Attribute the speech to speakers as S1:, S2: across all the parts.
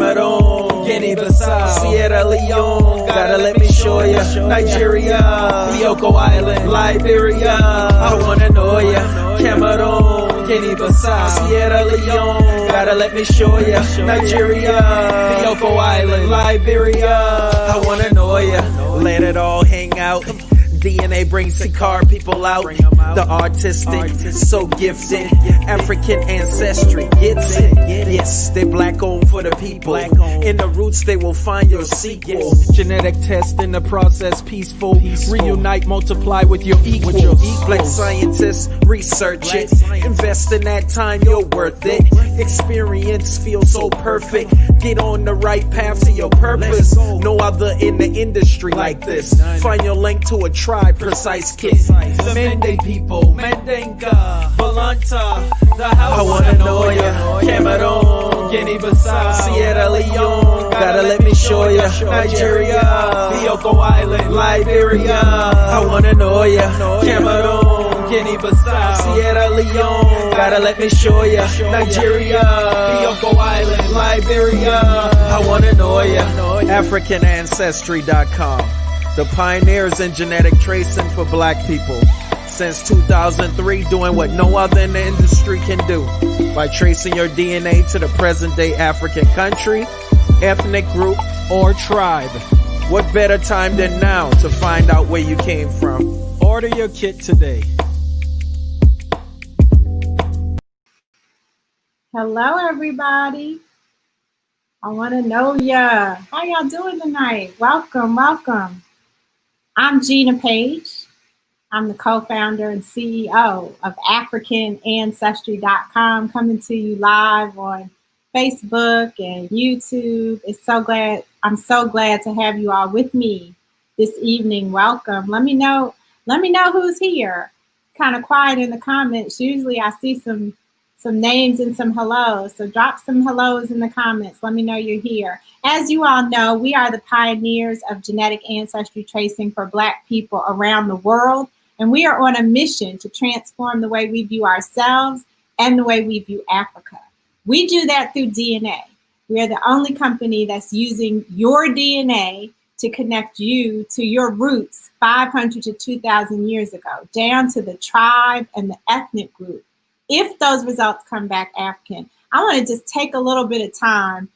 S1: Cameroon, Guinea-Bissau, Sierra Leone, gotta let me show ya, Nigeria, Bioko Island, Liberia, I wanna know ya, Cameroon, Guinea-Bissau, Sierra Leone, gotta let me show ya, Nigeria, Bioko Island, Liberia, I wanna know ya, let it all hang out. DNA brings the car people out. The artistic, so gifted. African ancestry gets it. Yes, they black owned for the people. In the roots, they will find your sequel. Genetic test in the process, peaceful. Reunite, multiply with your equals. Black scientists, research it. Invest in that time, you're worth it. Experience feels so perfect. Get on the right path to your purpose. No other in the industry like this. Find your link to a tribe, precise kit. The Mende people, Mandinka, Volanta, the house. I wanna know ya, Cameroon, Guinea-Bissau, Sierra Leone, gotta let me show ya, Nigeria, Bioko Island, Liberia. I wanna know ya, Cameroon, Guinea-Bissau, Sierra Leone, gotta let me show ya, Nigeria, Bioko Island, Liberia. I wanna know ya, AfricanAncestry.com. The pioneers in genetic tracing for black people. Since 2003, doing what no other in the industry can do. By tracing your DNA to the present day African country, ethnic group, or tribe. What better time than now to find out where you came from? Order your kit today.
S2: Hello, everybody. I want to know ya. How y'all doing tonight? Welcome, welcome. I'm Gina Page. I'm the co-founder and CEO of AfricanAncestry.com, coming to you live on Facebook and YouTube. I'm so glad to have you all with me this evening. Welcome. Let me know who's here. Kind of quiet in the comments. Usually I see some names and some hellos. So drop some hellos in the comments. Let me know you're here. As you all know, we are the pioneers of genetic ancestry tracing for Black people around the world. And we are on a mission to transform the way we view ourselves and the way we view Africa. We do that through DNA. We are the only company that's using your DNA to connect you to your roots 500 to 2,000 years ago, down to the tribe and the ethnic group. If those results come back African, I want to just take a little bit of time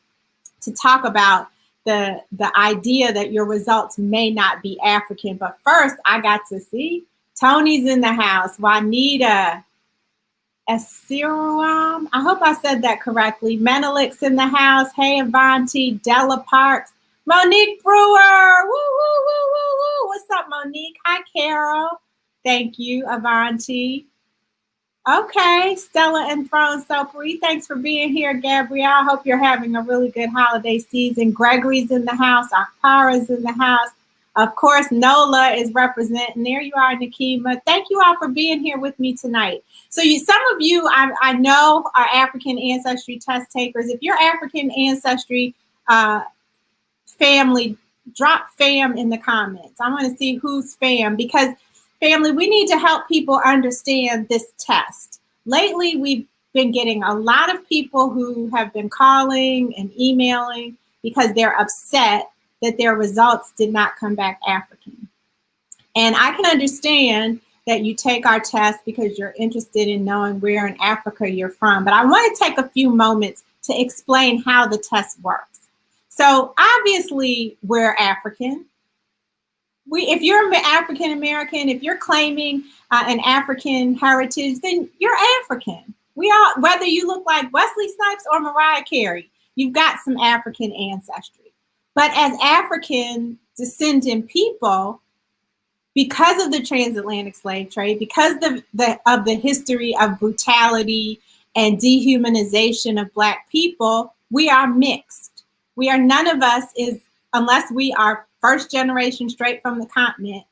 S2: to talk about the idea that your results may not be African. But first, I got to see Tony's in the house, Juanita Asiruam. I hope I said that correctly. Menelik's in the house. Hey, Avanti, Della Parks, Monique Brewer. Woo, woo, woo, woo, woo. What's up, Monique? Hi, Carol. Thank you, Avanti. Okay, Stella and Throne Soapry, thanks for being here, Gabrielle. I hope you're having a really good holiday season. Gregory's in the house. Akpara's in the house. Of course, Nola is representing. There you are, Nakima. Thank you all for being here with me tonight. So some of you I know are African ancestry test takers. If you're African ancestry family, drop fam in the comments. I want to see who's fam, because family, we need to help people understand this test. Lately, we've been getting a lot of people who have been calling and emailing because they're upset that their results did not come back African. And I can understand that you take our test because you're interested in knowing where in Africa you're from. But I want to take a few moments to explain how the test works. So obviously, we're African. If you're African American, if you're claiming an African heritage, then you're African. We all, whether you look like Wesley Snipes or Mariah Carey, you've got some African ancestry. But as African descendant people, because of the transatlantic slave trade, because of the history of brutality and dehumanization of Black people, we are mixed. None of us is, unless we are first generation straight from the continent,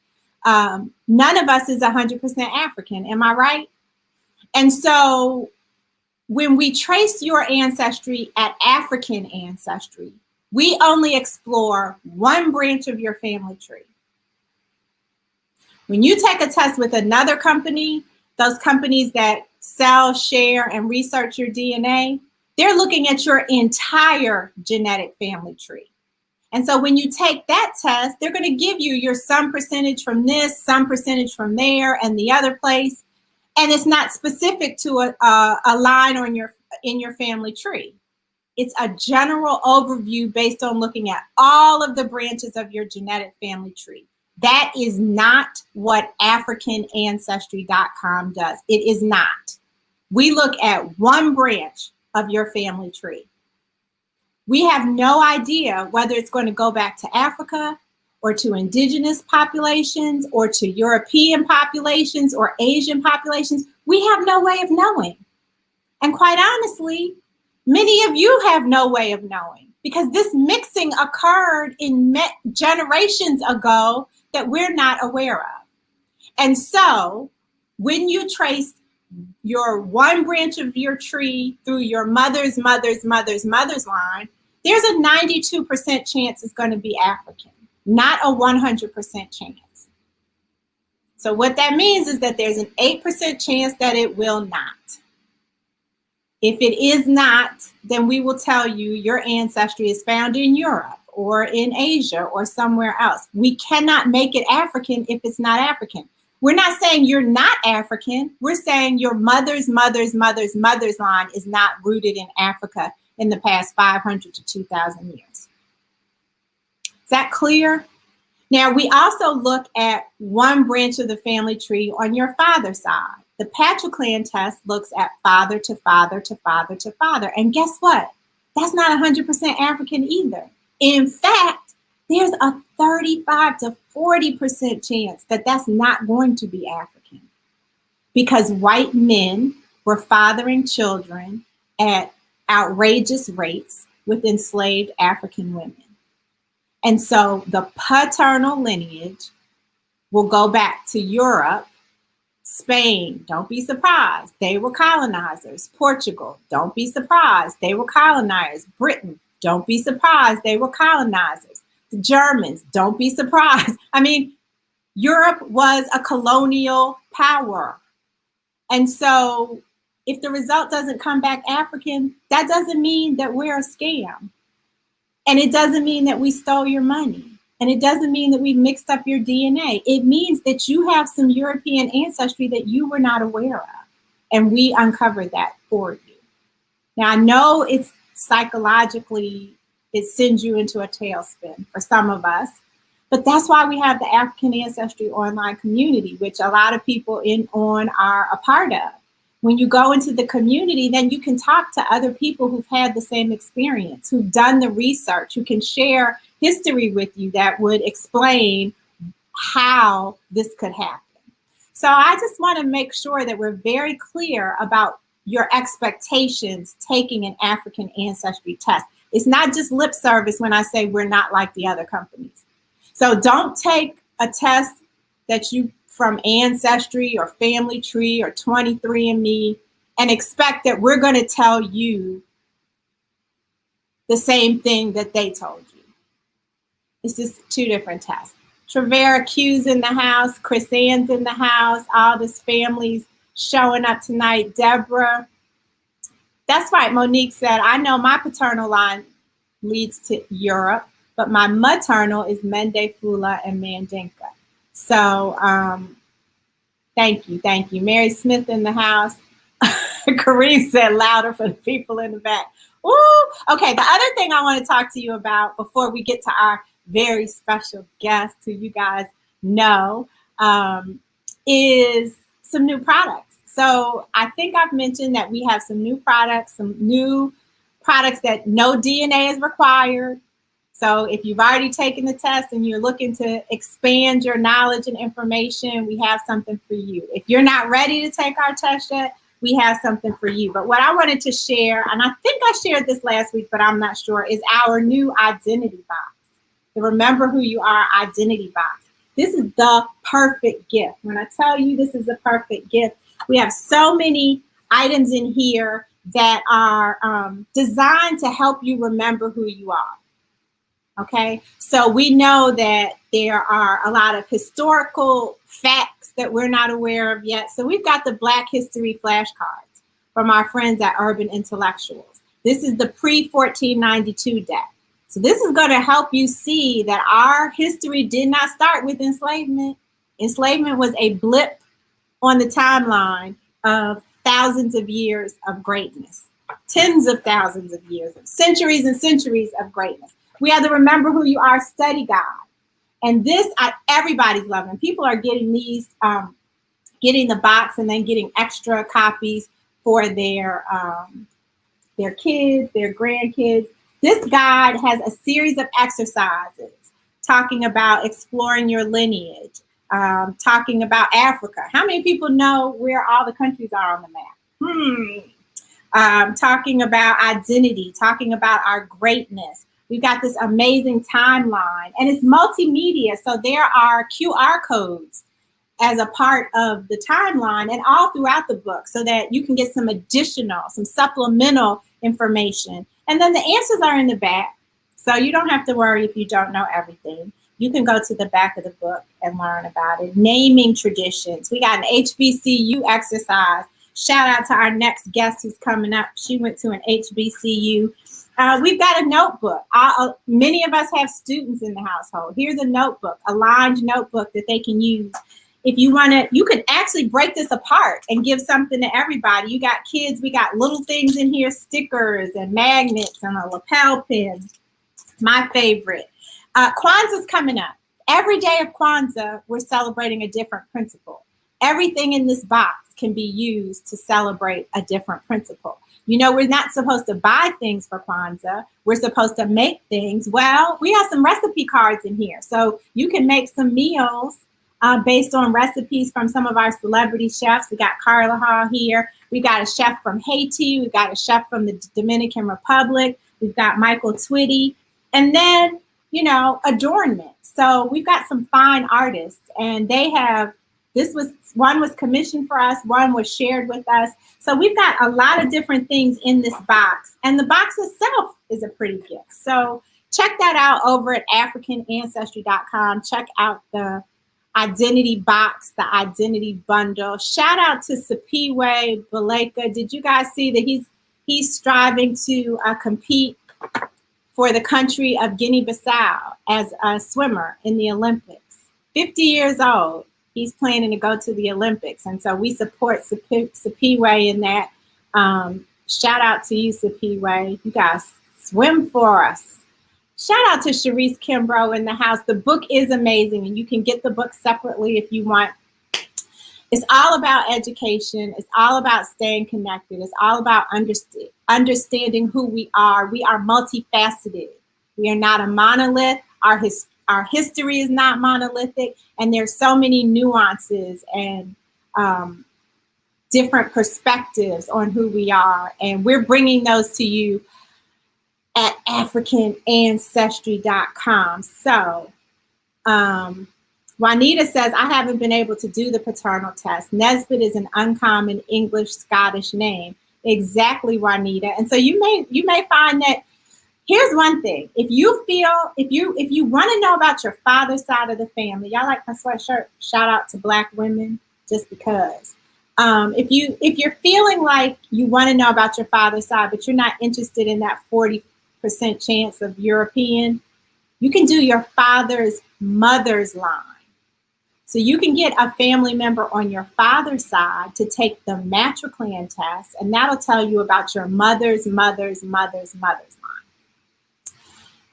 S2: none of us is 100% African. Am I right? And so when we trace your ancestry at African ancestry, we only explore one branch of your family tree. When you take a test with another company, those companies that sell, share, and research your DNA, They're looking at your entire genetic family tree. And so when you take that test, they're going to give you your some percentage from this, some percentage from there, and the other place. And it's not specific to a line on in your family tree. It's a general overview based on looking at all of the branches of your genetic family tree. That is not what AfricanAncestry.com does. It is not. We look at one branch of your family tree. We have no idea whether it's going to go back to Africa or to indigenous populations or to European populations or Asian populations. We have no way of knowing. And quite honestly, many of you have no way of knowing because this mixing occurred in generations ago that we're not aware of. And so when you trace your one branch of your tree through your mother's line, there's a 92% chance it's going to be African, not a 100% chance. So what that means is that there's an 8% chance that it will not. If it is not, then we will tell you your ancestry is found in Europe or in Asia or somewhere else. We cannot make it African if it's not African. We're not saying you're not African. We're saying your mother's line is not rooted in Africa in the past 500 to 2,000 years. Is that clear? Now, we also look at one branch of the family tree on your father's side. The patriclan test looks at father to father to father to father. And guess what? That's not 100% African either. In fact, there's a 35 to 40% chance that that's not going to be African because white men were fathering children at outrageous rates with enslaved African women. And so the paternal lineage will go back to Europe, Spain, don't be surprised, they were colonizers. Portugal, don't be surprised, they were colonizers. Britain, don't be surprised, they were colonizers. The Germans, don't be surprised. I mean, Europe was a colonial power. And so if the result doesn't come back African, that doesn't mean that we're a scam. And it doesn't mean that we stole your money. And it doesn't mean that we mixed up your DNA. It means that you have some European ancestry that you were not aware of. And we uncovered that for you. Now, I know it's psychologically, it sends you into a tailspin for some of us. But that's why we have the African Ancestry online community, which a lot of people on are a part of. When you go into the community, then you can talk to other people who've had the same experience, who've done the research, who can share history with you that would explain how this could happen. So I just want to make sure that we're very clear about your expectations taking an African ancestry test. It's not just lip service when I say we're not like the other companies. So don't take a test that you from Ancestry or Family Tree or 23andMe and expect that we're going to tell you the same thing that they told you. It's just two different tests. Trevera Q's in the house, Chris Ann's in the house, all this family's showing up tonight. Deborah. That's right, Monique said, I know my paternal line leads to Europe, but my maternal is Mende, Fula, and Mandinka. So thank you. Mary Smith in the house. Kareem said louder for the people in the back. Ooh. Okay, the other thing I want to talk to you about before we get to our very special guest who you guys know is some new products. So I think I've mentioned that we have some new products that no DNA is required. So if you've already taken the test and you're looking to expand your knowledge and information, we have something for you. If you're not ready to take our test yet, we have something for you. But what I wanted to share, and I think I shared this last week, but I'm not sure, is our new identity box. The Remember Who You Are identity box. This is the perfect gift. When I tell you this is a perfect gift, we have so many items in here that are designed to help you remember who you are. Okay, so we know that there are a lot of historical facts that we're not aware of yet. So we've got the Black History flashcards from our friends at Urban Intellectuals. This is the pre-1492 deck. So this is going to help you see that our history did not start with enslavement. Enslavement was a blip on the timeline of thousands of years of greatness, tens of thousands of years, centuries and centuries of greatness. We have the Remember Who You Are study guide. And this, everybody's loving. People are getting these, getting the box and then getting extra copies for their kids, their grandkids. This guide has a series of exercises talking about exploring your lineage, talking about Africa. How many people know where all the countries are on the map? Talking about identity, talking about our greatness. We've got this amazing timeline, and it's multimedia. So there are QR codes as a part of the timeline and all throughout the book so that you can get some additional, some supplemental information. And then the answers are in the back. So you don't have to worry if you don't know everything. You can go to the back of the book and learn about it. Naming traditions. We got an HBCU exercise. Shout out to our next guest who's coming up. She went to an HBCU. We've got a notebook. Many of us have students in the household. Here's a notebook, a lined notebook that they can use. If you want to, you could actually break this apart and give something to everybody. You got kids, we got little things in here, stickers and magnets and a lapel pin. My favorite. Kwanzaa's coming up. Every day of Kwanzaa, we're celebrating a different principle. Everything in this box can be used to celebrate a different principle. You know, we're not supposed to buy things for Kwanzaa. We're supposed to make things. Well, we have some recipe cards in here. So you can make some meals based on recipes from some of our celebrity chefs. We got Carla Hall here. We got a chef from Haiti. We got a chef from the Dominican Republic. We've got Michael Twitty. And then, you know, adornment. So we've got some fine artists, and they have, one was commissioned for us, one was shared with us. So we've got a lot of different things in this box, and the box itself is a pretty gift. So check that out over at AfricanAncestry.com. Check out the identity box, the identity bundle. Shout out to Sapiwe Baleka. Did you guys see that he's striving to compete for the country of Guinea-Bissau as a swimmer in the Olympics? 50 years old. He's planning to go to the Olympics. And so we support Sapiwe in that. Shout out to you, Sapiwe. You guys swim for us. Shout out to Sharice Kimbrough in the house. The book is amazing, and you can get the book separately if you want. It's all about education. It's all about staying connected. It's all about understanding who we are. We are multifaceted. We are not a monolith. Our history is not monolithic, and there's so many nuances and different perspectives on who we are, and we're bringing those to you at AfricanAncestry.com. So Juanita says, I haven't been able to do the paternal test. Nesbitt is an uncommon English Scottish name. Exactly, Juanita. And so you may find that. Here's one thing. If you want to know about your father's side of the family, y'all like my sweatshirt? Shout out to Black women, just because. If you're feeling like you want to know about your father's side, but you're not interested in that 40% chance of European, you can do your father's mother's line. So you can get a family member on your father's side to take the matriclan test, and that'll tell you about your mother's line.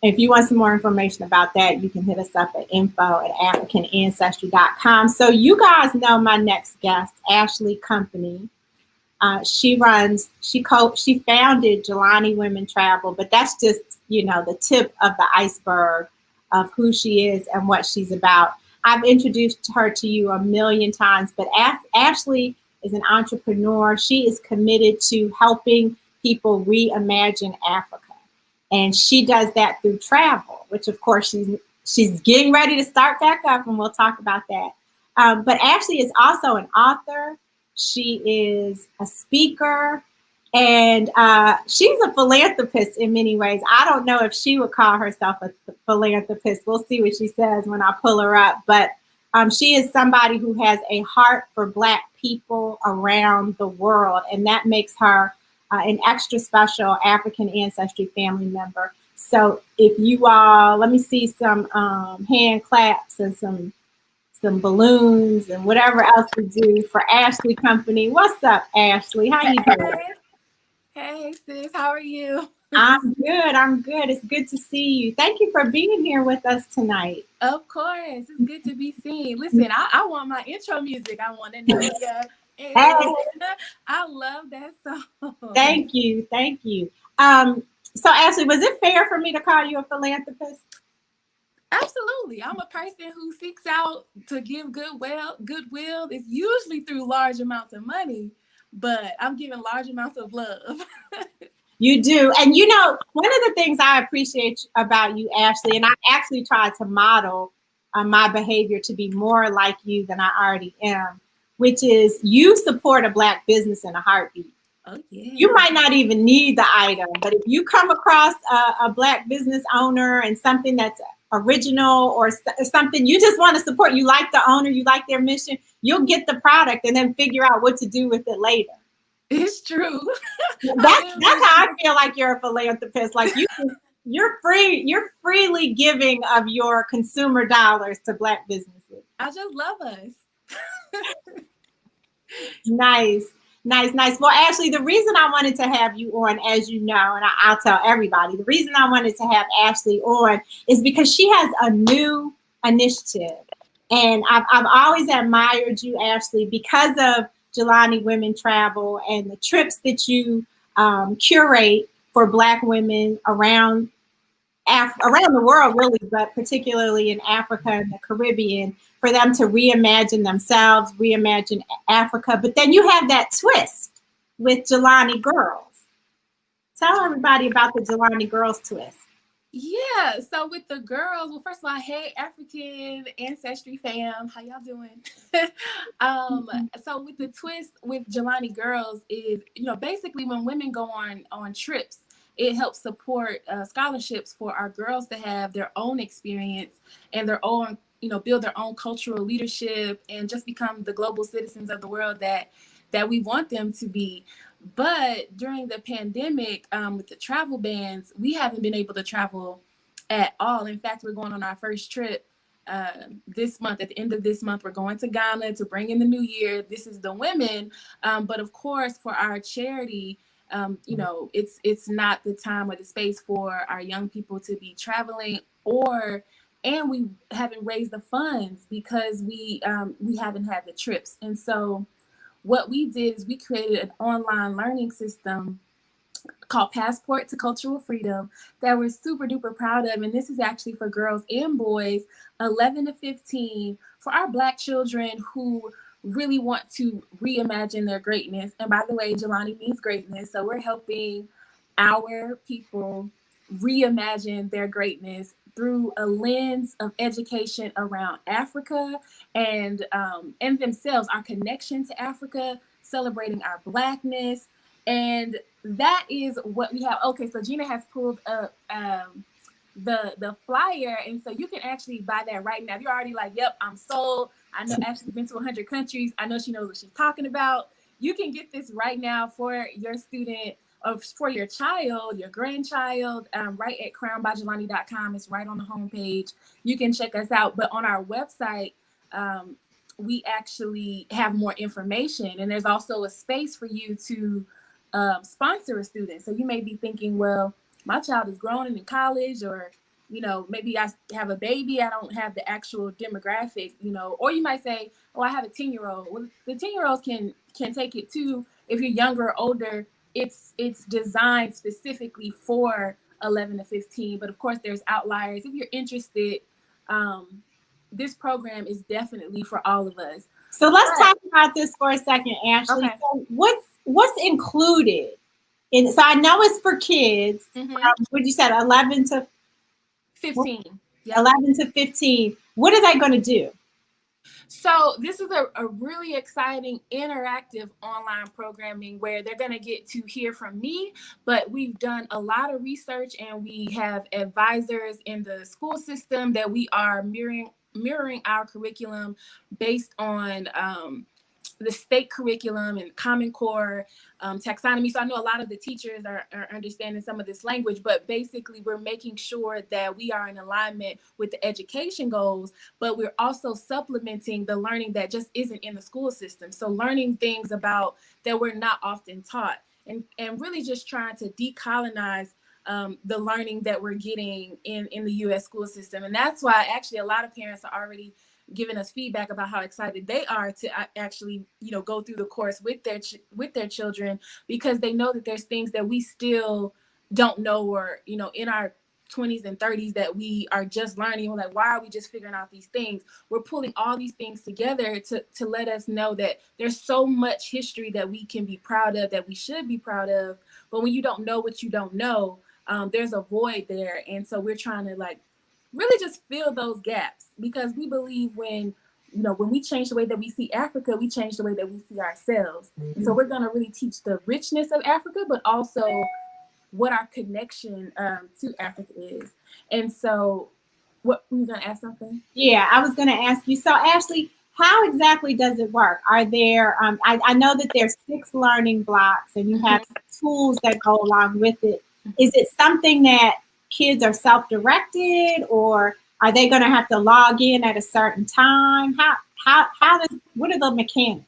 S2: If you want some more information about that, you can hit us up at info@AfricanAncestry.com. So you guys know my next guest, Ashley Company. She founded Jelani Women Travel, but that's just, the tip of the iceberg of who she is and what she's about. I've introduced her to you a million times, but Ashley is an entrepreneur. She is committed to helping people reimagine Africa. And she does that through travel, which of course she's getting ready to start back up, and we'll talk about that. But Ashley is also an author. She is a speaker, and she's a philanthropist in many ways. I don't know if she would call herself a philanthropist. We'll see what she says when I pull her up. But she is somebody who has a heart for Black people around the world, and that makes her an extra special African Ancestry family member. So if you all, let me see some hand claps and some balloons and whatever else we do for Ashley Company. What's up, Ashley? How you doing?
S3: Hey, sis, how are you?
S2: I'm good. I'm good. It's good to see you. Thank you for being here with us tonight.
S3: Of course, it's good to be seen. Listen, I want my intro music. I want to know ya.
S2: Hey.
S3: I love that song.
S2: Thank you. Thank you. So Ashley, was it fair for me to call you a philanthropist?
S3: Absolutely. I'm a person who seeks out to give goodwill. It's usually through large amounts of money, but I'm giving large amounts of love.
S2: You do. And you know, one of the things I appreciate about you, Ashley, and I actually tried to model my behavior to be more like you than I already am, which is you support a Black business in a heartbeat.
S3: Oh, yeah.
S2: You might not even need the item, but if you come across a Black business owner and something that's original or something you just want to support, you like the owner, you like their mission, you'll get the product and then figure out what to do with it later.
S3: It's true.
S2: That's how I feel like you're a philanthropist. Like you're freely giving of your consumer dollars to Black businesses.
S3: I just love us.
S2: Nice. Well, Ashley, the reason I wanted to have you on, as you know, and I'll tell everybody, the reason I wanted to have Ashley on is because she has a new initiative. And I've always admired you, Ashley, because of Jelani Women Travel and the trips that you curate for Black women around the world, really, but particularly in Africa and the Caribbean, for them to reimagine themselves, reimagine Africa. But then you have that twist with Jelani Girls. Tell everybody about the Jelani Girls twist.
S3: Yeah, so with the girls, well, first of all, hey, African Ancestry fam, how y'all doing? So with the twist with Jelani Girls is, basically when women go on trips, it helps support scholarships for our girls to have their own experience and their own, build their own cultural leadership and just become the global citizens of the world that we want them to be. But during the pandemic, with the travel bans, we haven't been able to travel at all. In fact, we're going on our first trip this month. At the end of this month, we're going to Ghana to bring in the new year. This is the women. But of course, for our charity, it's not the time or the space for our young people to be traveling, and we haven't raised the funds because we haven't had the trips. And so what we did is we created an online learning system called Passport to Cultural Freedom that we're super duper proud of. And this is actually for girls and boys, 11 to 15, for our Black children who really want to reimagine their greatness. And by the way, Jelani means greatness. So we're helping our people reimagine their greatness through a lens of education around Africa and themselves, our connection to Africa, celebrating our Blackness. And that is what we have. Okay, so Gina has pulled up the flyer, and so you can actually buy that right now. If you're already like, yep, I'm sold. I know Ashley's been to 100 countries. I know she knows what she's talking about. You can get this right now for your student, or for your child, your grandchild, right at crownbyjelani.com. It's right on the homepage. You can check us out. But on our website, we actually have more information. And there's also a space for you to sponsor a student. So you may be thinking, well, my child is grown and in college, or, maybe I have a baby. I don't have the actual demographic, or you might say, oh, I have a 10-year-old. Well, the 10-year-olds can take it too. If you're younger or older, it's designed specifically for 11 to 15. But of course, there's outliers. If you're interested, this program is definitely for all of us.
S2: So let's talk about this for a second, Ashley.
S3: Okay.
S2: So what's included? So I know it's for kids. What you said, 11 to
S3: 15. Yep.
S2: 11 to 15. What are they going to do?
S3: So this is a really exciting interactive online programming where they're going to get to hear from me, but we've done a lot of research and we have advisors in the school system that we are mirroring our curriculum based on the state curriculum and Common Core, taxonomy. So I know a lot of the teachers are understanding some of this language, but basically we're making sure that we are in alignment with the education goals, but we're also supplementing the learning that just isn't in the school system. So learning things about that we're not often taught, and really just trying to decolonize the learning that we're getting in the U.S. school system. And that's why actually a lot of parents are already giving us feedback about how excited they are to actually, go through the course with their children, because they know that there's things that we still don't know, or, in our 20s and 30s that we are just learning. We're like, why are we just figuring out these things? We're pulling all these things together to let us know that there's so much history that we can be proud of, that we should be proud of. But when you don't know what you don't know, there's a void there. And so we're trying to really just fill those gaps, because we believe when we change the way that we see Africa, we change the way that we see ourselves. Mm-hmm. And so we're going to really teach the richness of Africa, but also what our connection to Africa is. And so, what were you going to ask something?
S2: Yeah, I was going to ask you. So, Ashley, how exactly does it work? Are there, I know that there's 6 learning blocks and you have tools that go along with it. Is it something that kids are self-directed, or are they going to have to log in at a certain time? What are the mechanics?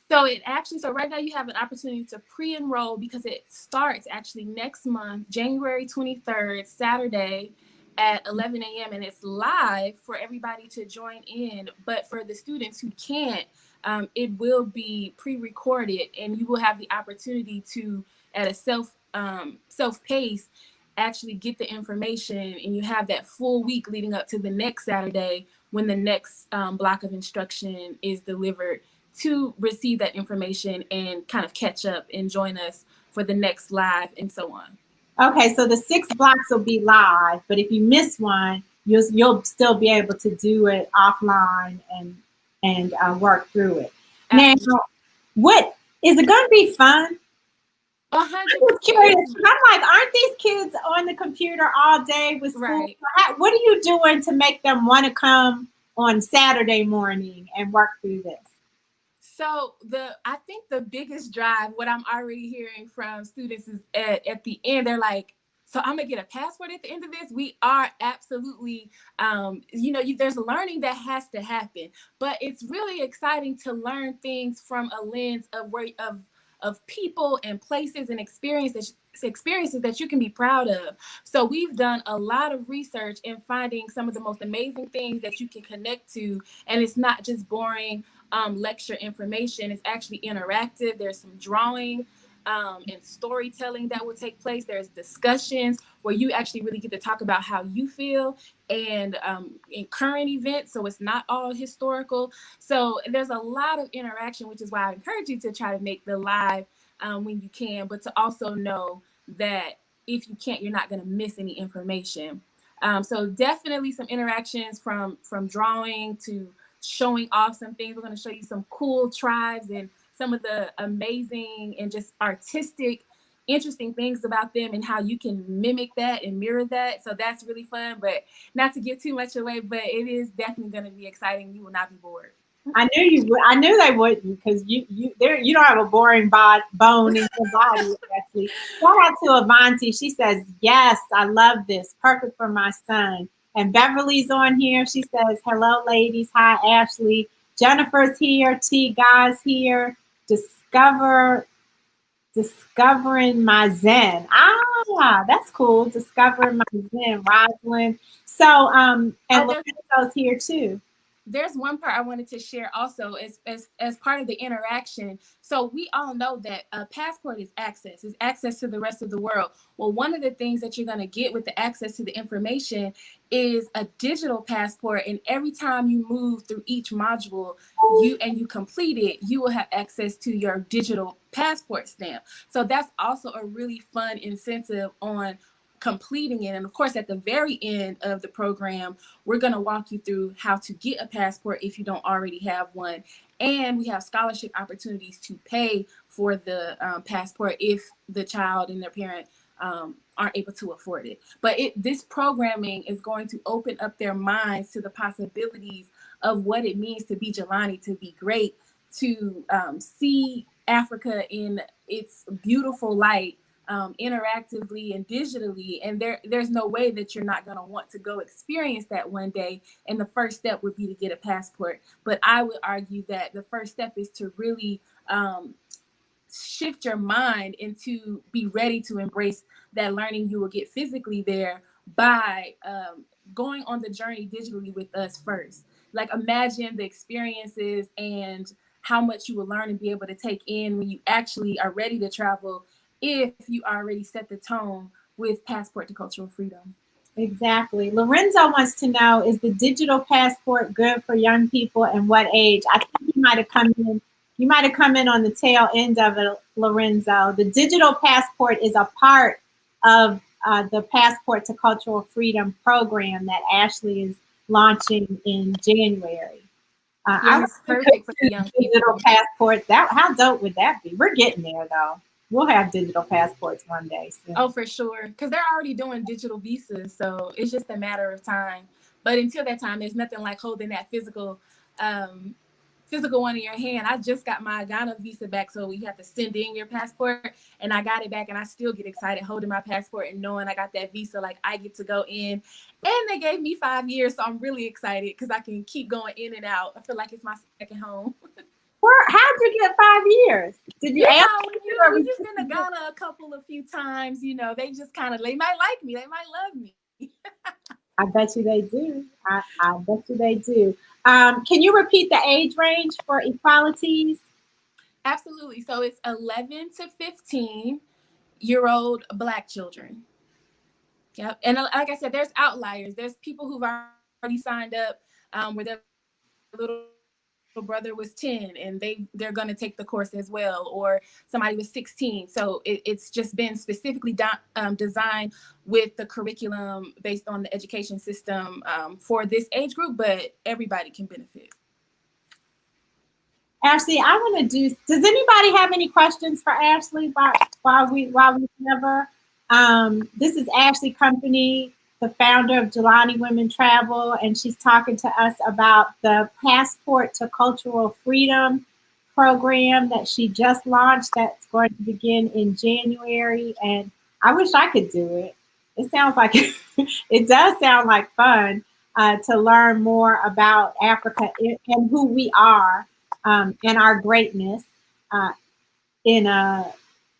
S3: So right now you have an opportunity to pre-enroll, because it starts actually next month, January 23rd, Saturday at 11 a.m. and it's live for everybody to join in. But for the students who can't, it will be pre-recorded, and you will have the opportunity to, at a self-pace, actually get the information, and you have that full week leading up to the next Saturday when the next block of instruction is delivered, to receive that information and kind of catch up and join us for the next live and so on.
S2: Okay, so the 6 blocks will be live, but if you miss one, you'll still be able to do it offline and work through it. Absolutely. Now, what is it going to be fun?
S3: 100%.
S2: I'm curious. I'm like, aren't these kids on the computer all day with school?
S3: Right.
S2: What are you doing to make them want to come on Saturday morning and work through this?
S3: So I think the biggest drive, what I'm already hearing from students, is at the end, they're like, so I'm gonna get a passport at the end of this. We are absolutely, there's learning that has to happen, but it's really exciting to learn things from a lens of people and places and experiences that you can be proud of. So we've done a lot of research in finding some of the most amazing things that you can connect to, and it's not just boring lecture information. It's actually interactive. There's some drawing and storytelling that will take place. There's discussions where you actually really get to talk about how you feel, and in current events, so it's not all historical. So there's a lot of interaction, which is why I encourage you to try to make the live when you can, but to also know that if you can't, you're not going to miss any information. So definitely some interactions from drawing to showing off some things. We're going to show you some cool tribes and some of the amazing and just artistic, interesting things about them, and how you can mimic that and mirror that. So that's really fun, but not to give too much away, but it is definitely going to be exciting. You will not be bored.
S2: I knew you would. I knew they wouldn't, because you don't have a boring bone in your body. Actually, shout out to Avanti. She says, "Yes, I love this. Perfect for my son." And Beverly's on here. She says, "Hello, ladies. Hi, Ashley. Jennifer's here. T. Guy's here. Discovering my Zen." Ah, that's cool. Discovering my Zen, Rosalind. So, and Lorenzo's here too.
S3: There's one part I wanted to share also as part of the interaction. So we all know that a passport is access to the rest of the world. Well, one of the things that you're going to get with the access to the information is a digital passport. And every time you move through each module, you complete it, you will have access to your digital passport stamp. So that's also a really fun incentive on completing it. And of course, at the very end of the program, we're going to walk you through how to get a passport if you don't already have one. And we have scholarship opportunities to pay for the passport if the child and their parent aren't able to afford it. But this programming is going to open up their minds to the possibilities of what it means to be Jelani, to be great, to see Africa in its beautiful light, interactively and digitally, and there's no way that you're not going to want to go experience that one day, and the first step would be to get a passport. But I would argue that the first step is to really shift your mind and to be ready to embrace that learning you will get physically there by going on the journey digitally with us first. Like, imagine the experiences and how much you will learn and be able to take in when you actually are ready to travel, if you already set the tone with Passport to Cultural Freedom.
S2: Exactly. Lorenzo wants to know, is the digital passport good for young people and what age? I think you might have come in. You might have come in on the tail end of it, Lorenzo. The digital passport is a part of the Passport to Cultural Freedom program that Ashley is launching in January.
S3: Yeah, it's perfect for the young
S2: digital
S3: people.
S2: passports. How dope would that be? We're getting there though. We'll have digital passports one day soon.
S3: Oh, for sure. Because they're already doing digital visas. So it's just a matter of time. But until that time, there's nothing like holding that physical one in your hand. I just got my Ghana visa back. So you have to send in your passport. And I got it back. And I still get excited holding my passport and knowing I got that visa. Like, I get to go in. And they gave me 5 years. So I'm really excited because I can keep going in and out. I feel like it's my second home.
S2: How'd you get 5 years? Did you ask?
S3: We've just been to Ghana a few times. You know, they just kind of, they might like me. They might love me.
S2: I bet you they do. I bet you they do. Can you repeat the age range for equalities?
S3: Absolutely. So it's 11 to 15-year-old Black children. Yep. And like I said, there's outliers. There's people who've already signed up where their little brother was 10 and they're going to take the course as well, or somebody was 16. So it's just been specifically designed with the curriculum based on the education system for this age group, but everybody can benefit.
S2: Ashley, I want to do. Does anybody have any questions for Ashley while we never? This is Ashley Company, the founder of Jelani Women Travel, and she's talking to us about the Passport to Cultural Freedom program that she just launched. That's going to begin in January, and I wish I could do it. It sounds like it does sound like fun to learn more about Africa and who we are. And our greatness in a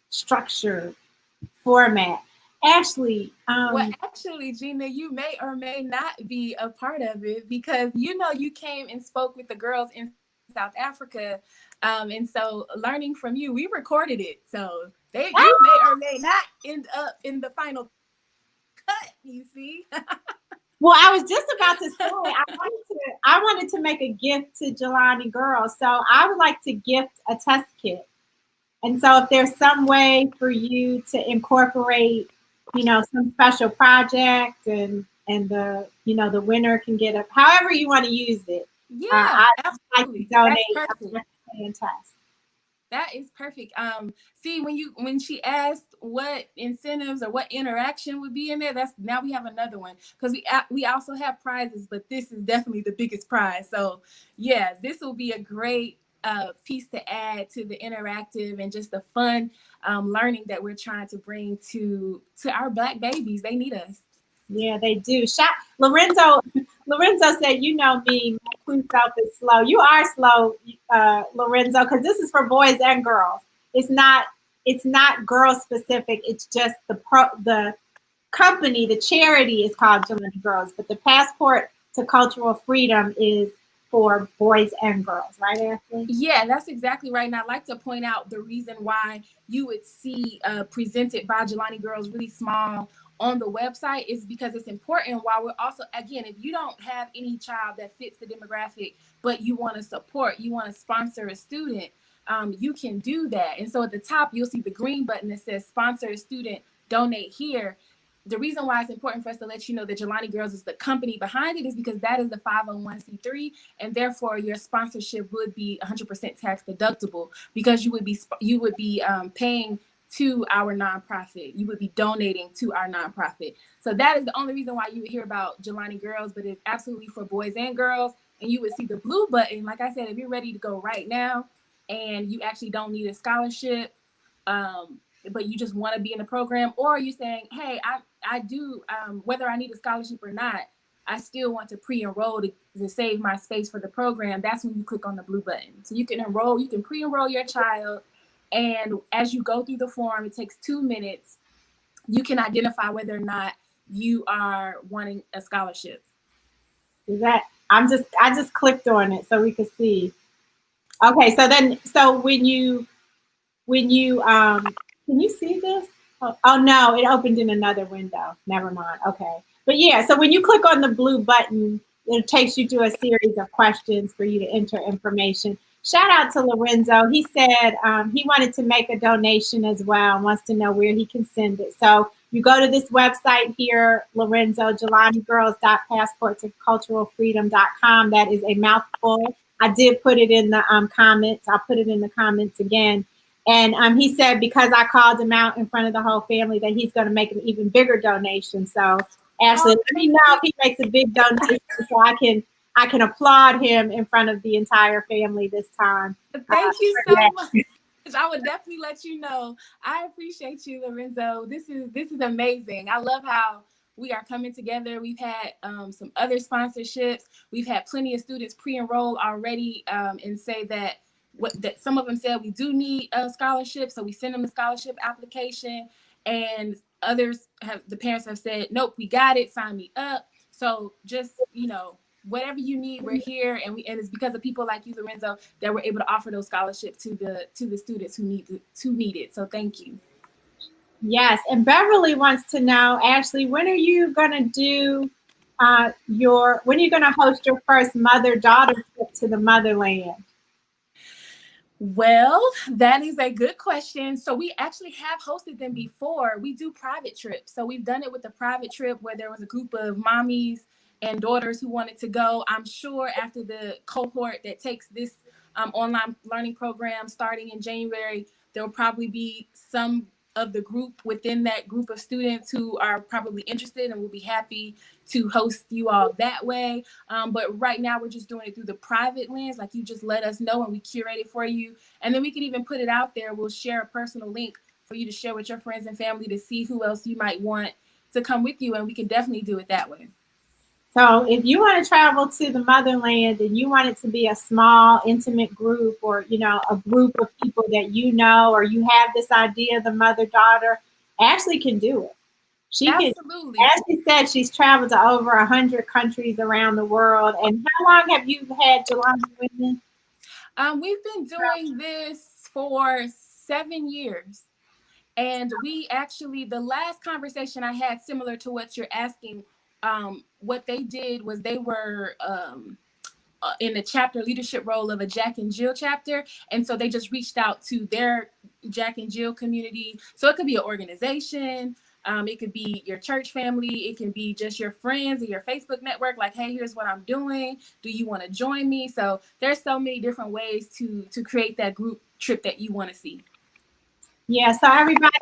S2: structured format. Ashley.
S3: Well, actually, Gina, you may or may not be a part of it because, you know, you came and spoke with the girls in South Africa. And so learning from you, we recorded it. So you may or may not end up in the final cut, you see.
S2: Well, I was just about to say, I wanted to make a gift to Jelani girls. So I would like to gift a test kit. And so if there's some way for you to incorporate, you know, some special project and the, you know, the winner can get a, however you want to use it.
S3: Yeah,
S2: absolutely. I'd like to donate a test.
S3: That is perfect. See, when she asked what incentives or what interaction would be in there, now we have another one because we also have prizes, but this is definitely the biggest prize. So yeah, this will be a great piece to add to the interactive and just the fun learning that we're trying to bring to our Black babies. They need us.
S2: Yeah, they do. Lorenzo said, you know me, my queen self is slow. You are slow, Lorenzo, because this is for boys and girls. It's not girl specific. It's just the company, the charity is called Jelani Girls, but the Passport to Cultural Freedom is for boys and girls, right, Ashley?
S3: Yeah, that's exactly right. And I'd like to point out the reason why you would see presented by Jelani Girls really small on the website is because it's important. While we're also, again, if you don't have any child that fits the demographic, but you want to support, you want to sponsor a student, you can do that. And so at the top, you'll see the green button that says sponsor a student, donate here. The reason why it's important for us to let you know that Jelani Girls is the company behind it is because that is the 501c3, and therefore your sponsorship would be 100% tax deductible because you would be paying to our nonprofit. You would be donating to our nonprofit. So that is the only reason why you would hear about Jelani Girls, but it's absolutely for boys and girls. And you would see the blue button. Like I said, if you're ready to go right now, and you actually don't need a scholarship, but you just want to be in the program, or are you saying, hey, I do, whether I need a scholarship or not, I still want to pre-enroll to save my space for the program, that's when you click on the blue button. So you can enroll, you can pre-enroll your child, and as you go through the form, it takes 2 minutes. You can identify whether or not you are wanting a scholarship.
S2: Is that I just clicked on it so we could see. Okay, so when you can you see this? Oh no, it opened in another window. Never mind. Okay. But yeah, so when you click on the blue button, it takes you to a series of questions for you to enter information. Shout out to Lorenzo. He said he wanted to make a donation as well and wants to know where he can send it. So you go to this website here, Lorenzo, JelaniGirls.passportsofculturalfreedom.com. That is a mouthful. I did put it in the comments. I'll put it in the comments again. And he said because I called him out in front of the whole family that he's going to make an even bigger donation. So Ashley, let me know if he makes a big donation so I can applaud him in front of the entire family this time.
S3: Thank you so much. I would definitely let you know. I appreciate you, Lorenzo. This is amazing. I love how we are coming together. We've had some other sponsorships. We've had plenty of students pre-enroll already and say that some of them said we do need a scholarship, so we send them a scholarship application, and the parents have said, nope, we got it, sign me up. So just, whatever you need, we're here, and it's because of people like you, Lorenzo, that we're able to offer those scholarships to the students who need it. So thank you.
S2: Yes, and Beverly wants to know, Ashley, when are you gonna do when are you gonna host your first mother-daughter trip to the motherland?
S3: Well, that is a good question. So we actually have hosted them before. We do private trips. So we've done it with a private trip where there was a group of mommies and daughters who wanted to go. I'm sure after the cohort that takes this online learning program starting in January, there will probably be some of the group within that group of students who are probably interested and will be happy to host you all that way. But right now we're just doing it through the private lens. Like, you just let us know and we curate it for you. And then we can even put it out there. We'll share a personal link for you to share with your friends and family to see who else you might want to come with you. And we can definitely do it that way.
S2: So if you want to travel to the motherland and you want it to be a small, intimate group, or, a group of people that or you have this idea of the mother-daughter, Ashley can do it.
S3: Absolutely.
S2: As she said, she's traveled to over 100 countries around the world. And how long have you had Jelani with me?
S3: We've been doing this for 7 years. And we actually, the last conversation I had similar to what you're asking, what they did was they were in the chapter leadership role of a Jack and Jill chapter. And so they just reached out to their Jack and Jill community. So it could be an organization. It could be your church family. It can be just your friends or your Facebook network. Like, hey, here's what I'm doing. Do you want to join me? So there's so many different ways to create that group trip that you want to see.
S2: Yeah, so everybody,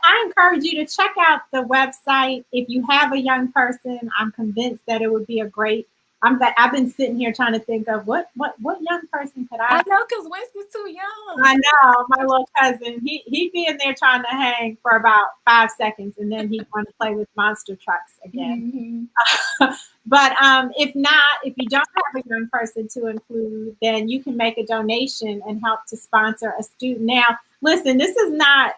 S2: I encourage you to check out the website. If you have a young person, I'm convinced that it would be a great. I've been sitting here trying to think of what young person could I
S3: know, because Winston's too young.
S2: I know, my little cousin. He'd be in there trying to hang for about 5 seconds, and then he'd want to play with monster trucks again. Mm-hmm. But if you don't have a young person to include, then you can make a donation and help to sponsor a student. Now, listen, this is not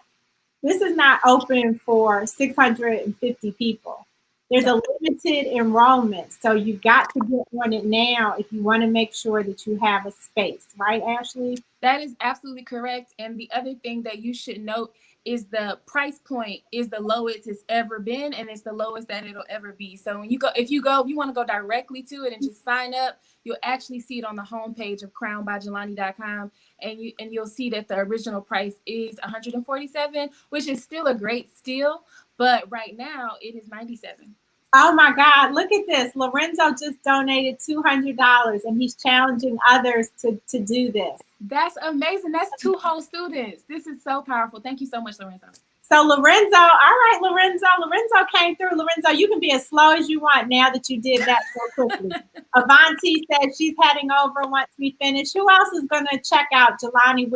S2: open for 650 people. There's a limited enrollment, so you've got to get on it now if you want to make sure that you have a space, right, Ashley?
S3: That is absolutely correct. And the other thing that you should note is the price point is the lowest it's ever been, and it's the lowest that it'll ever be. So if you want to go directly to it and just sign up, you'll actually see it on the homepage of crownbyjelani.com, and you'll see that the original price is $147, which is still a great steal. But right now it is $97.
S2: Oh my God, look at this. Lorenzo just donated $200 and he's challenging others to do this.
S3: That's amazing. That's 2 whole students. This is so powerful. Thank you so much, Lorenzo.
S2: So Lorenzo, all right, Lorenzo came through. Lorenzo, you can be as slow as you want now that you did that so quickly. Avanti said she's heading over once we finish. Who else is going to check out Jelani?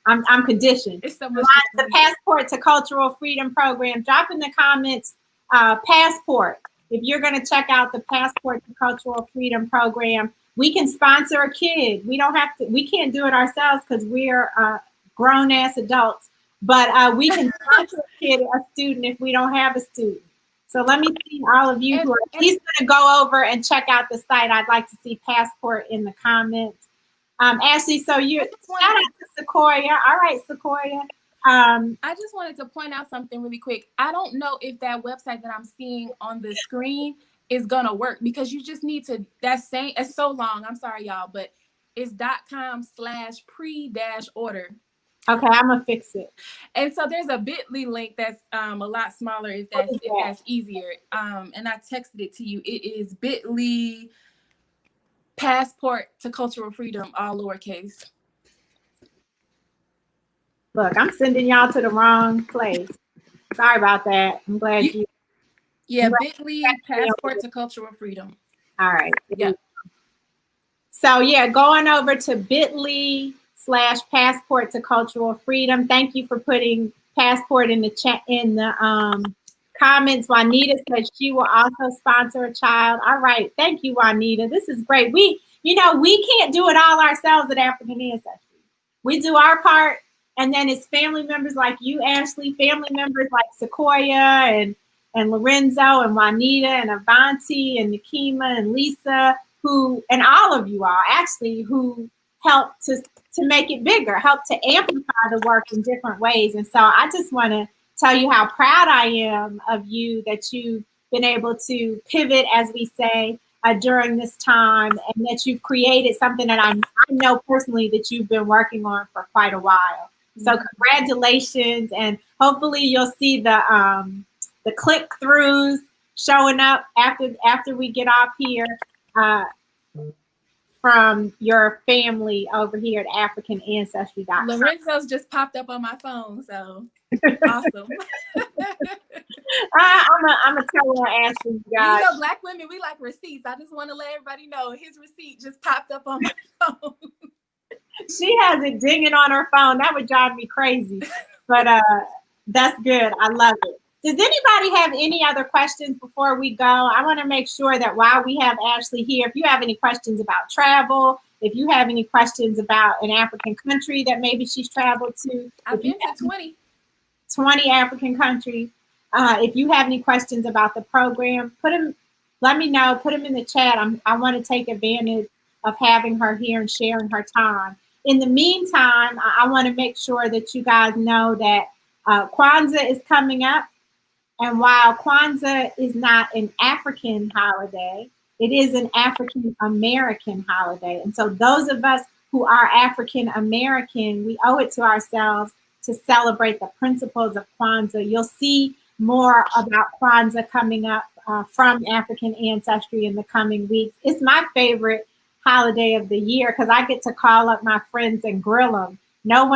S2: I'm conditioned.
S3: It's so much
S2: The Passport to Cultural Freedom program. Drop in the comments, passport. If you're going to check out the Passport to Cultural Freedom program, we can sponsor a kid. We don't have to. We can't do it ourselves because we're grown ass adults. But we can sponsor a student if we don't have a student. So let me see all of you who are at least going to go over and check out the site. I'd like to see Passport in the comments. Ashley, so you shout out to Sequoia. All right, Sequoia.
S3: I just wanted to point out something really quick. I don't know if that website that I'm seeing on the screen is gonna work because you just need to. It's so long. I'm sorry, y'all, but it's .com/pre-order.
S2: Okay, I'm gonna fix it.
S3: And so there's a bit.ly link that's a lot smaller if that's easier. And I texted it to you. It is bit.ly Passport to Cultural Freedom, all lowercase.
S2: Look, I'm sending y'all to the wrong place. Sorry about that. I'm glad you.
S3: Yeah, bit.ly Passport to Cultural Freedom.
S2: All right.
S3: Yeah.
S2: So yeah, going over to bit.ly/Passport to Cultural Freedom. Thank you for putting Passport in the chat in the comments. Juanita said she will also sponsor a child. All right, thank you, Juanita. This is great. We can't do it all ourselves at African Ancestry. We do our part, and then it's family members like you, Ashley, family members like Sequoia and Lorenzo and Juanita and Avanti and Nakima and Lisa, and all of you all actually who help to make it bigger, help to amplify the work in different ways. And so I just want to tell you how proud I am of you that you've been able to pivot, as we say, during this time, and that you've created something that I know personally that you've been working on for quite a while. So congratulations, and hopefully you'll see the click-throughs showing up after we get off here from your family over here at AfricanAncestry.com.
S3: Lorenzo's just popped up on my phone, so awesome.
S2: I'm a tell her, Ashley, you guys.
S3: You know, Black women, we like receipts. I just want to let everybody know his receipt just popped up on my phone.
S2: She has it dinging on her phone. That would drive me crazy, but that's good. I love it. Does anybody have any other questions before we go? I want to make sure that while we have Ashley here, if you have any questions about travel, if you have any questions about an African country that maybe she's traveled to.
S3: I've been to
S2: 20 African countries. If you have any questions about the program, let me know, put them in the chat. I want to take advantage of having her here and sharing her time. In the meantime, I want to make sure that you guys know that Kwanzaa is coming up. And while Kwanzaa is not an African holiday, it is an African American holiday. And so those of us who are African American, we owe it to ourselves to celebrate the principles of Kwanzaa. You'll see more about Kwanzaa coming up from African Ancestry in the coming weeks. It's my favorite holiday of the year because I get to call up my friends and grill them. They all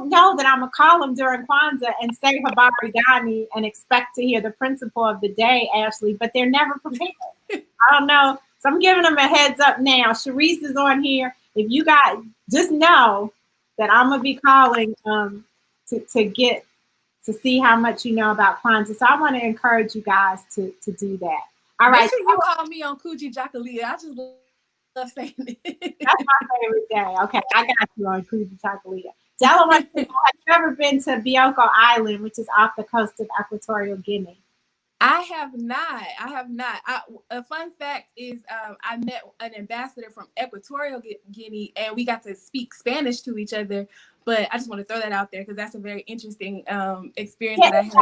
S2: know that I'm gonna call them during Kwanzaa and say Habari Gani and expect to hear the principle of the day, Ashley, but they're never prepared. I don't know. So I'm giving them a heads up now. Sharice is on here. If you guys just know that I'm gonna be calling to see how much you know about Kwanzaa. So I want to encourage you guys to do that. All right.
S3: Make sure you call me on Kuji Jakalia. I just love saying it.
S2: That's my favorite day. Okay, I got you on Kuji Jakalia. Della wants to know, have you ever been to Bioko Island, which is off the coast of Equatorial Guinea?
S3: I have not. A fun fact is I met an ambassador from Equatorial Guinea and we got to speak Spanish to each other. But I just want to throw that out there because that's a very interesting experience that I had.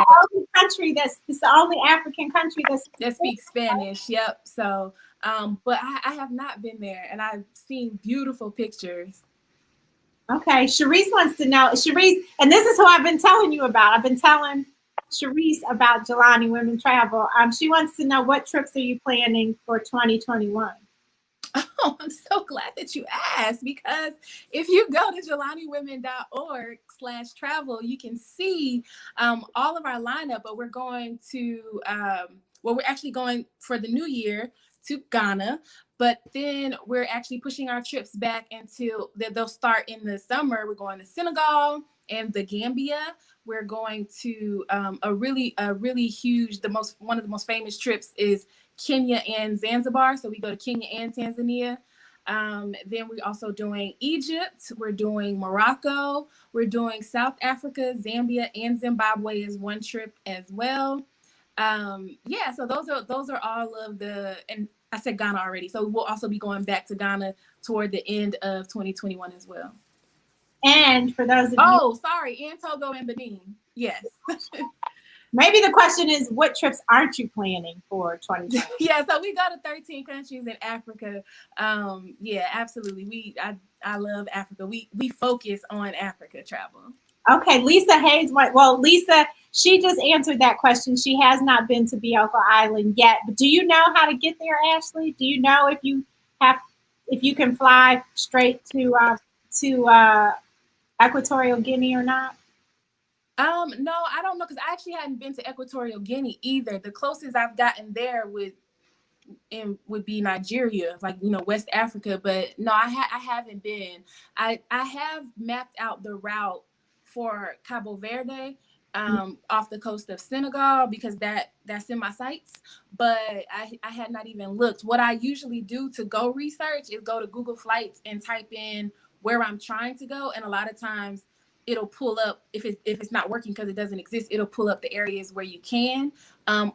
S2: It's the only African country that speaks
S3: Spanish. Yep. So, but I have not been there and I've seen beautiful pictures.
S2: Okay. Sharice wants to know, Sharice, and this is who I've been telling you about. I've been telling Sharice about Jelani Women Travel. She wants to know, what trips are you planning for 2021?
S3: Oh, I'm so glad that you asked, because if you go to jelaniwomen.org/travel, you can see all of our lineup. But we're going to, we're actually going for the new year to Ghana, but then we're actually pushing our trips back until they'll start in the summer. We're going to Senegal and the Gambia. We're going to a really huge, one of the most famous trips is Kenya and Zanzibar. So we go to Kenya and Tanzania. Then we're also doing Egypt. We're doing Morocco. We're doing South Africa, Zambia, and Zimbabwe is one trip as well. Yeah, so those are all of the, and I said Ghana already. So we'll also be going back to Ghana toward the end of 2021 as well.
S2: And for those of you,
S3: oh, sorry, and Togo and Benin. Yes.
S2: maybe the question is, what trips aren't you planning for 2020?
S3: Yeah, so we go to 13 countries in Africa. Yeah, absolutely. I love Africa. We focus on Africa travel.
S2: Okay, Lisa Hayes. Well, Lisa, she just answered that question. She has not been to Bioko Island yet, but do you know how to get there, Ashley? Do you know if you can fly straight to Equatorial Guinea or not?
S3: No, I don't know, because I actually hadn't been to Equatorial Guinea either. The closest I've gotten there would be Nigeria, like, West Africa. But no, I haven't been. I have mapped out the route for Cabo Verde, off the coast of Senegal, because that's in my sights. But I had not even looked. What I usually do to go research is go to Google Flights and type in where I'm trying to go, and a lot of times it'll pull up, if it's not working because it doesn't exist, it'll pull up the areas where you can,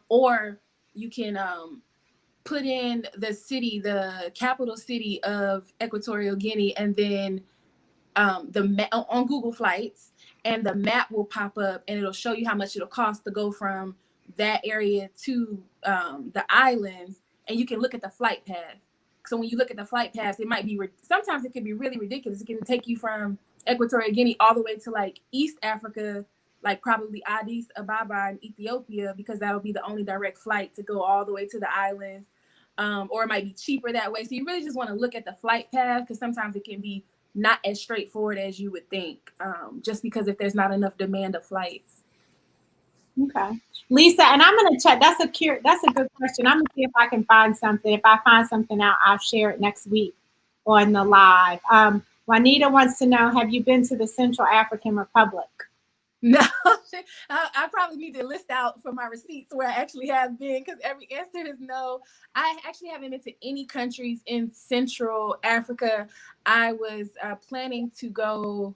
S3: or you can put in the capital city of Equatorial Guinea, and then on Google Flights, and the map will pop up, and it'll show you how much it'll cost to go from that area to the islands, and you can look at the flight path. So when you look at the flight paths, it might be, sometimes it can be really ridiculous. It can take you from Equatorial Guinea all the way to like East Africa, like probably Addis Ababa in Ethiopia, because that'll be the only direct flight to go all the way to the islands. Or it might be cheaper that way. So you really just want to look at the flight path, because sometimes it can be not as straightforward as you would think, just because if there's not enough demand of flights.
S2: Okay, Lisa, and I'm going to check. That's a good question. I'm going to see if I can find something. If I find something out, I'll share it next week on the live. Juanita wants to know, have you been to the Central African Republic?
S3: No, I probably need to list out for my receipts where I actually have been, because every answer is no. I actually haven't been to any countries in Central Africa. I was planning to go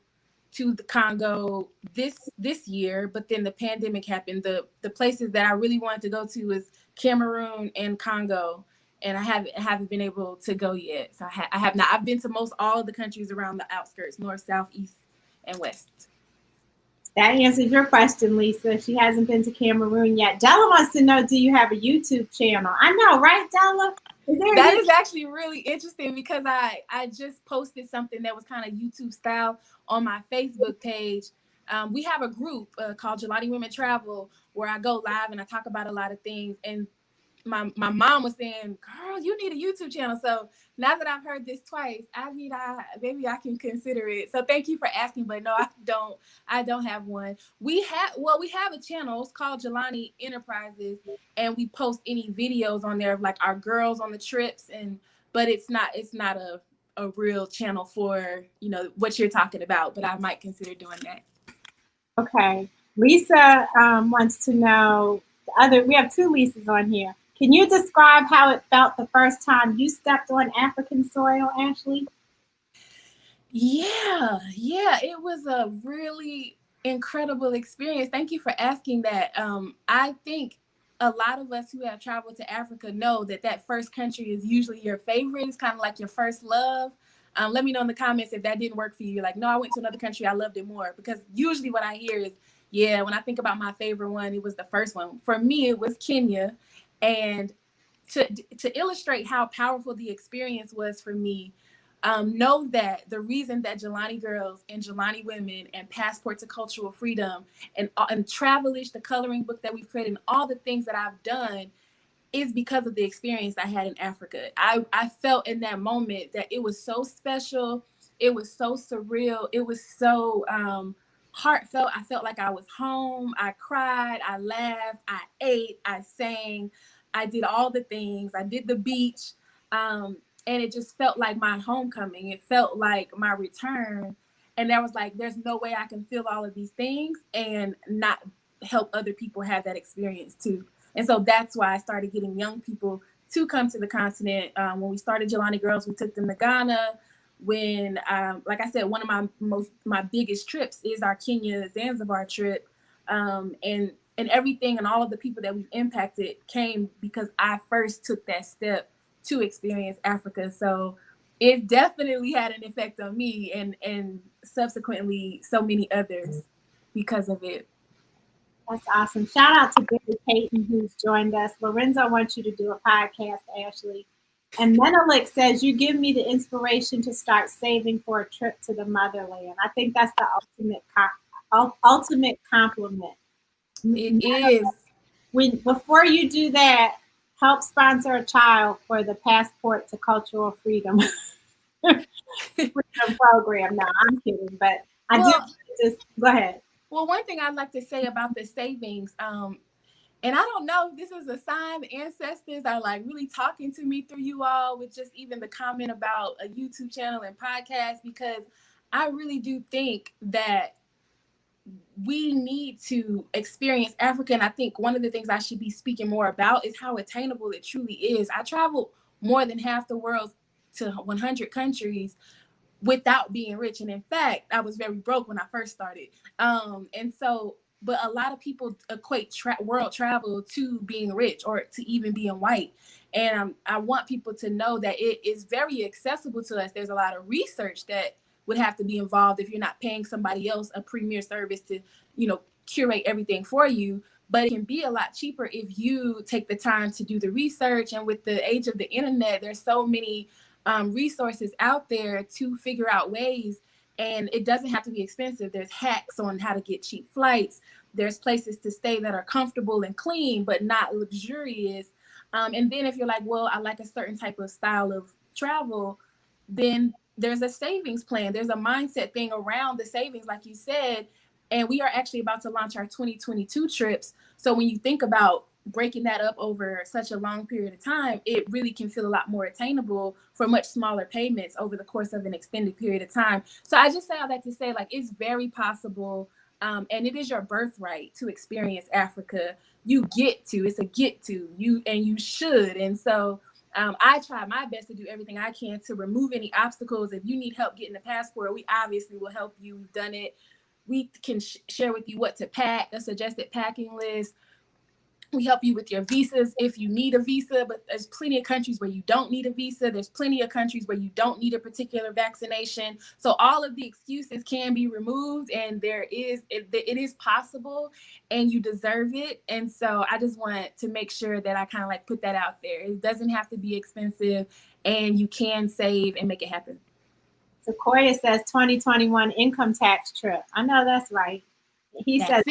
S3: to the Congo this year, but then the pandemic happened. The places that I really wanted to go to is Cameroon and Congo, and I haven't been able to go yet. So I have not. I've been to most all of the countries around the outskirts, north, south, east, and west.
S2: That answers your question, Lisa. She hasn't been to Cameroon yet. Della wants to know, do you have a YouTube channel? I know, right, Della?
S3: That is actually really interesting, because I just posted something that was kind of YouTube style on my Facebook page. We have a group called Jelani Women Travel, where I go live and I talk about a lot of things. And my mom was saying, girl, you need a YouTube channel. So now that I've heard this twice, maybe I can consider it. So thank you for asking, but no, I don't have one. We have a channel. It's called Jelani Enterprises, and we post any videos on there of like our girls on the trips, but it's not a real channel for, what you're talking about, but I might consider doing that.
S2: Okay. Lisa wants to know, we have two Lisas on here. Can you describe how it felt the first time you stepped on African soil, Ashley?
S3: Yeah, it was a really incredible experience. Thank you for asking that. I think a lot of us who have traveled to Africa know that first country is usually your favorite. It's kind of like your first love. Let me know in the comments if that didn't work for you. You're like, no, I went to another country, I loved it more. Because usually what I hear is, yeah, when I think about my favorite one, it was the first one. For me, it was Kenya. And to illustrate how powerful the experience was for me, know that the reason that Jelani Girls and Jelani Women and Passport to Cultural Freedom and Travelish, the coloring book that we've created, and all the things that I've done, is because of the experience I had in Africa. I felt in that moment that it was so special. It was so surreal. It was so heartfelt. I felt like I was home. I cried. I laughed. I ate. I sang. I did all the things. I did the beach. And it just felt like my homecoming. It felt like my return. And there was like, there's no way I can feel all of these things and not help other people have that experience too. And so that's why I started getting young people to come to the continent. When we started Jelani Girls, we took them to Ghana. When, like I said, one of my biggest trips is our Kenya Zanzibar trip. And everything and all of the people that we've impacted came because I first took that step to experience Africa. So it definitely had an effect on me and subsequently so many others because of it.
S2: That's awesome. Shout out to Billy Payton who's joined us. Lorenzo wants you to do a podcast, Ashley. And Menelik says, you give me the inspiration to start saving for a trip to the motherland. I think that's the ultimate compliment.
S3: It is.
S2: Before you do that, help sponsor a child for the Passport to Cultural Freedom program. No, I'm kidding, but I do just go ahead.
S3: Well, one thing I'd like to say about the savings, and I don't know if this is a sign the ancestors are like really talking to me through you all with just even the comment about a YouTube channel and podcast, because I really do think that we need to experience Africa. And I think one of the things I should be speaking more about is how attainable it truly is. I traveled more than half the world to 100 countries without being rich. And in fact, I was very broke when I first started. But a lot of people equate world travel to being rich or to even being white. And I want people to know that it is very accessible to us. There's a lot of research that would have to be involved if you're not paying somebody else a premier service to, curate everything for you. But it can be a lot cheaper if you take the time to do the research. And with the age of the internet, there's so many resources out there to figure out ways. And it doesn't have to be expensive. There's hacks on how to get cheap flights. There's places to stay that are comfortable and clean, but not luxurious. And then if you're like, well, I like a certain type of style of travel, then there's a savings plan. There's a mindset thing around the savings, like you said. And we are actually about to launch our 2022 trips. So when you think about breaking that up over such a long period of time, it really can feel a lot more attainable for much smaller payments over the course of an extended period of time. So I just say all that to say, like, it's very possible. And it is your birthright to experience Africa. You get to, it's a get to you, and you should. And so I try my best to do everything I can to remove any obstacles. If you need help getting a passport, we obviously will help you. We've done it. We can share with you what to pack, a suggested packing list. We help you with your visas if you need a visa, but there's plenty of countries where you don't need a visa. There's plenty of countries where you don't need a particular vaccination. So all of the excuses can be removed, and it is possible, and you deserve it. And so I just want to make sure that I kind of like put that out there. It doesn't have to be expensive, and you can save and make it happen.
S2: Sequoia says 2021 income tax trip. I know that's right. He says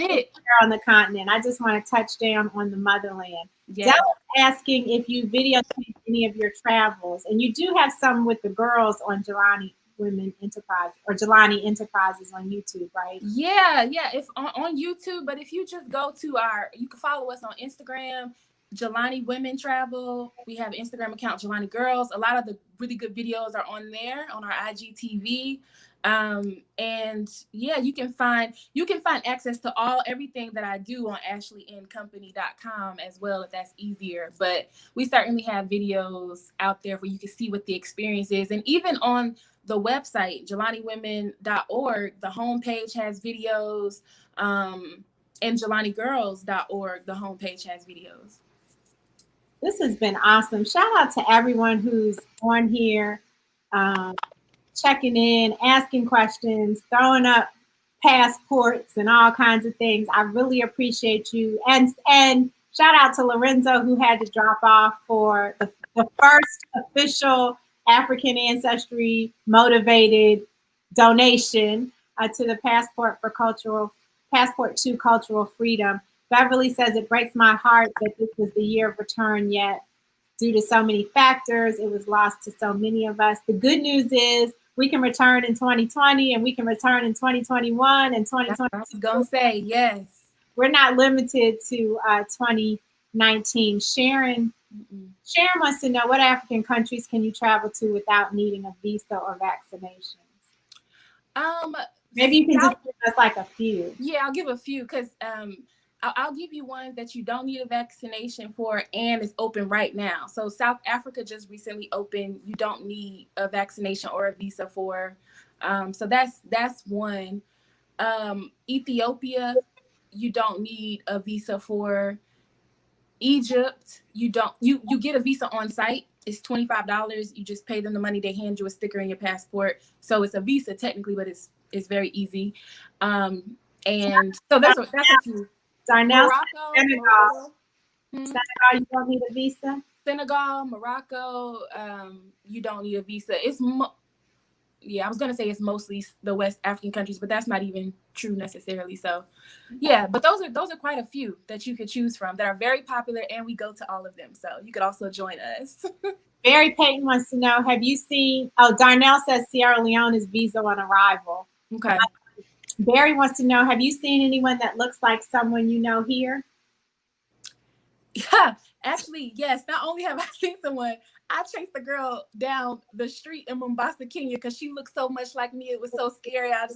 S2: on the continent. I just want to touch down on the motherland.
S3: Yeah.
S2: Dell asking if you videotape any of your travels, and you do have some with the girls on Jelani Women Enterprise or Jelani Enterprises on YouTube, right?
S3: Yeah, it's on YouTube. But if you just go to you can follow us on Instagram, Jelani Women Travel. We have an Instagram account, Jelani Girls. A lot of the really good videos are on there on our IGTV. And yeah, you can find access to everything that I do on ashleyandcompany.com as well, if that's easier. But we certainly have videos out there where you can see what the experience is. And even on the website, jelaniwomen.org, the homepage has videos, and jelanigirls.org, the homepage has videos.
S2: This has been awesome. Shout out to everyone who's on here, checking in, asking questions, throwing up passports and all kinds of things. I really appreciate you. And shout out to Lorenzo, who had to drop off for the first official African Ancestry motivated donation to the Passport to Cultural Freedom. Beverly says, it breaks my heart that this was the year of return, yet due to so many factors, it was lost to so many of us. The good news is we can return in 2020 and we can return in 2021 and 2022.
S3: I was gonna say, yes.
S2: We're not limited to 2019. Sharon wants to know, what African countries can you travel to without needing a visa or vaccinations? Maybe you can just give us like a few.
S3: Yeah, I'll give a few because I'll give you one that you don't need a vaccination for and is open right now. So South Africa just recently opened. You don't need a vaccination or a visa for. So that's one. Ethiopia, you don't need a visa for. Egypt, you get a visa on site. It's $25. You just pay them the money. They hand you a sticker in your passport. So it's a visa technically, but it's very easy. And so that's a few.
S2: Darnell,
S3: Morocco.
S2: Senegal, you don't need a visa.
S3: Senegal, Morocco, you don't need a visa. I was gonna say it's mostly the West African countries, but that's not even true necessarily. So, yeah, but those are quite a few that you could choose from that are very popular, and we go to all of them. So you could also join us.
S2: Barry Payton wants to know: have you seen? Oh, Darnell says Sierra Leone is visa on arrival.
S3: Okay.
S2: Barry wants to know: have you seen anyone that looks like someone you know here?
S3: Yeah, actually, yes. Not only have I seen someone, I chased the girl down the street in Mombasa, Kenya, because she looked so much like me. It was so scary. I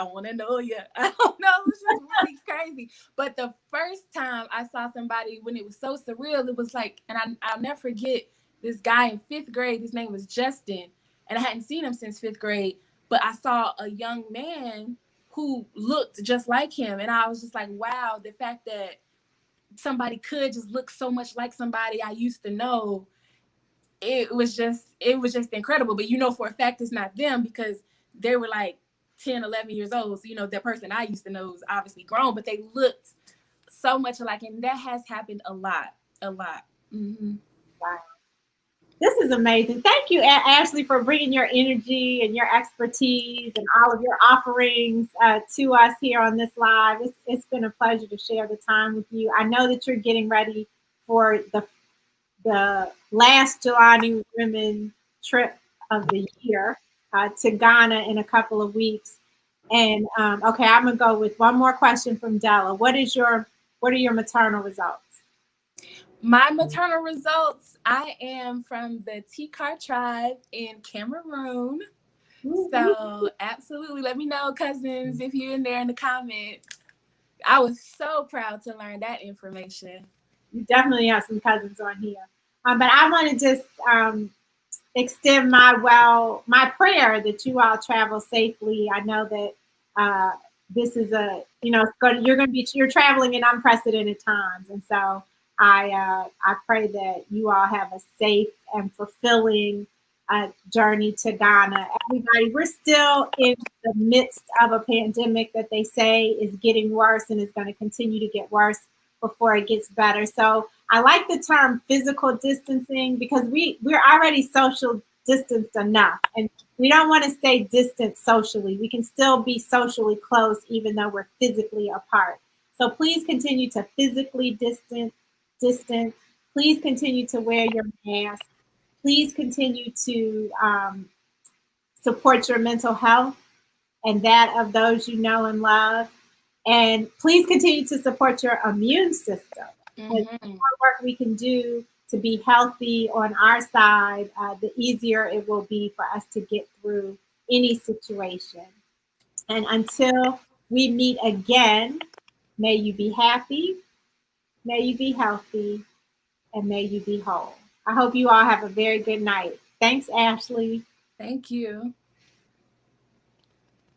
S3: want to know you. I don't know. It was just really crazy. But the first time I saw somebody, when it was so surreal, it was like, and I'll never forget this guy in 5th grade. His name was Justin. And I hadn't seen him since 5th grade. But I saw a young man who looked just like him. And I was just like, wow, the fact that somebody could just look so much like somebody I used to know, it was just incredible. But you know for a fact it's not them because they were like 10, 11 years old. So the person I used to know is obviously grown, but they looked so much alike, and that has happened a lot. Mm-hmm.
S2: Wow. This is amazing. Thank you, Ashley, for bringing your energy and your expertise and all of your offerings to us here on this live. It's been a pleasure to share the time with you. I know that you're getting ready for the last Jelani women trip of the year to Ghana in a couple of weeks. And okay, I'm gonna go with one more question from Della. What are your maternal results?
S3: My maternal results, I am from the Tikar tribe in Cameroon. So absolutely, let me know, cousins, if you're in there in the comments. I was so proud to learn that information.
S2: You definitely have some cousins on here. But I want to just extend my prayer that you all travel safely. I know that this is you're traveling in unprecedented times, and so I pray that you all have a safe and fulfilling journey to Ghana. Everybody, we're still in the midst of a pandemic that they say is getting worse and is going to continue to get worse before it gets better. So I like the term physical distancing because we're already social distanced enough, and we don't want to stay distant socially. We can still be socially close even though we're physically apart. So please continue to physically distance. Please continue to wear your mask. Please continue to support your mental health and that of those you know and love. And please continue to support your immune system. The more work we can do to be healthy on our side, the easier it will be for us to get through any situation. And until we meet again, may you be happy, may you be healthy, and may you be whole. I hope you all have a very good night. Thanks, Ashley.
S3: Thank you.